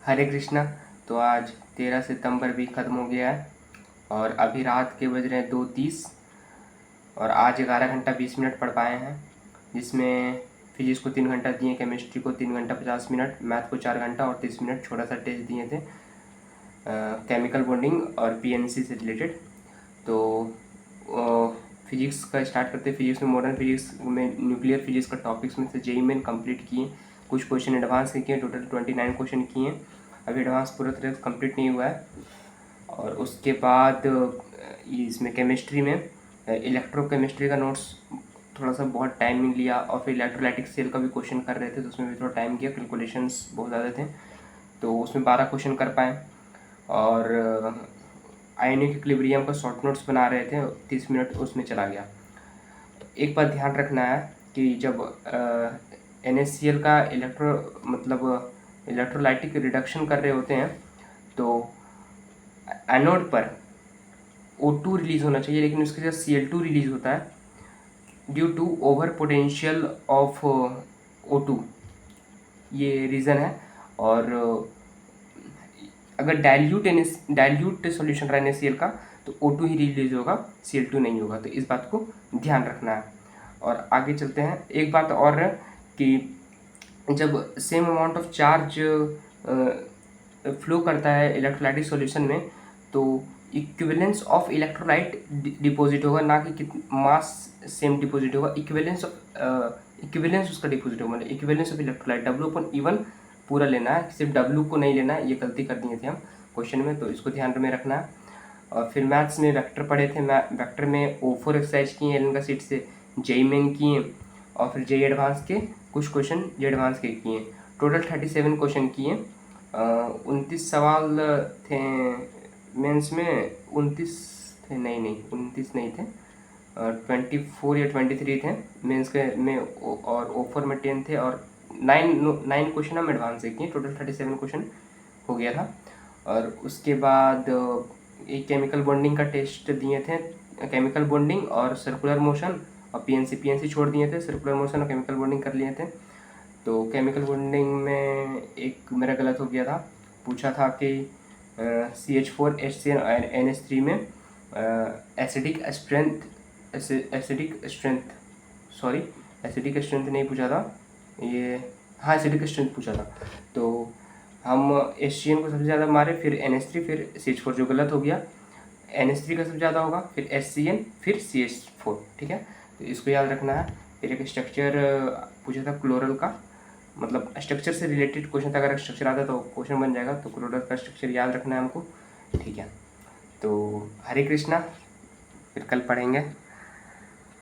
हरे कृष्णा। तो आज 13 सितंबर भी ख़त्म हो गया है और अभी रात के बज रहे हैं 2:30 और आज 11 घंटा 20 मिनट पढ़ पाए हैं, जिसमें फिजिक्स को 3 घंटा दिए, केमिस्ट्री को 3 घंटा 50 मिनट, मैथ को 4 घंटा और 30 मिनट छोटा सा टेस्ट दिए थे केमिकल बॉन्डिंग और पीएनसी से रिलेटेड। तो फिजिक्स का स्टार्ट करते हैं। फिजिक्स में मॉडर्न फिजिक्स में न्यूक्लियर फिजिक्स का टॉपिक्स में से जेईई मेन कंप्लीट किए, कुछ क्वेश्चन एडवांस के किए, टोटल 29 क्वेश्चन किए। अभी एडवांस पूरा तरह से कंप्लीट नहीं हुआ है। और उसके बाद इसमें केमिस्ट्री में इलेक्ट्रोकेमिस्ट्री का नोट्स थोड़ा सा बहुत टाइमिंग लिया और फिर इलेक्ट्रोलाइटिक सेल का भी क्वेश्चन कर रहे थे तो उसमें भी थोड़ा टाइम किया, कैलकुलेशंस बहुत ज़्यादा थे तो उसमें 12 क्वेश्चन कर पाए। और आयोनिक इक्विलिब्रियम का शॉर्ट नोट्स बना रहे थे, 30 मिनट उसमें चला गया। तो एक बात ध्यान रखना है कि जब NaCl का इलेक्ट्रोलाइटिक रिडक्शन कर रहे होते हैं तो एनोड पर O2 रिलीज होना चाहिए, लेकिन उसके साथ Cl2 रिलीज होता है due to over potential of O2, ये रीज़न है। और अगर डाइल्यूट सॉल्यूशन रहा NaCl का तो O2 ही रिलीज होगा, Cl2 नहीं होगा, तो इस बात को ध्यान रखना है। और आगे चलते हैं। एक बात और है कि जब same amount of charge flow करता है इलेक्ट्रोलाइटिक सॉल्यूशन में तो इक्विवेलेंस ऑफ इलेक्ट्रोलाइट डिपॉजिट होगा, ना कि मास सेम डिपॉजिट होगा। इक्विवेलेंस उसका डिपॉजिट होगा, मतलब इक्विवेलेंस ऑफ इलेक्ट्रोलाइट W/E1 पूरा लेना है, सिर्फ W को नहीं लेना है। ये गलती कर दिए थे हम क्वेश्चन में, तो इसको ध्यान में रखना है। और फिर मैथ्स में वेक्टर पढ़े थे, वेक्टर में O4 एक्सरसाइज किए एलन का सीट से, जेई मेन किए और फिर जेई एडवांस के कुछ क्वेश्चन जे एडवांस के किए। टोटल 37 क्वेश्चन किए। 29 सवाल थे मेंस में, 29 थे, नहीं 29 नहीं थे, 24 या 23 थे मेंस के में और O4 में 10 थे और 9 क्वेश्चन हम एडवांस से किए। टोटल 37 क्वेश्चन हो गया था। और उसके बाद एक केमिकल बॉन्डिंग का टेस्ट दिए थे, केमिकल बॉन्डिंग और सर्कुलर मोशन और पीएनसी छोड़ दिए थे, सर्कुलर मोशन और केमिकल बॉन्डिंग कर लिए थे। तो केमिकल बॉन्डिंग में एक मेरा गलत हो गया था, पूछा था कि CH4HCl और NH3 में एसिडिक स्ट्रेंथ नहीं पूछा था ये, हाँ एसिडिक स्ट्रेंथ पूछा था। तो हम HCl को सबसे ज़्यादा मारे, फिर NH3, फिर CH4, जो गलत हो गया। NH3 का सबसे ज़्यादा होगा, फिर HCl, फिर CH4, ठीक है, तो इसको याद रखना है। फिर एक स्ट्रक्चर पूछा था क्लोरल का, मतलब स्ट्रक्चर से रिलेटेड क्वेश्चन था, अगर स्ट्रक्चर आता तो क्वेश्चन बन जाएगा, तो क्लोरल का स्ट्रक्चर याद रखना है हमको, ठीक है। तो हरे कृष्णा, फिर कल पढ़ेंगे।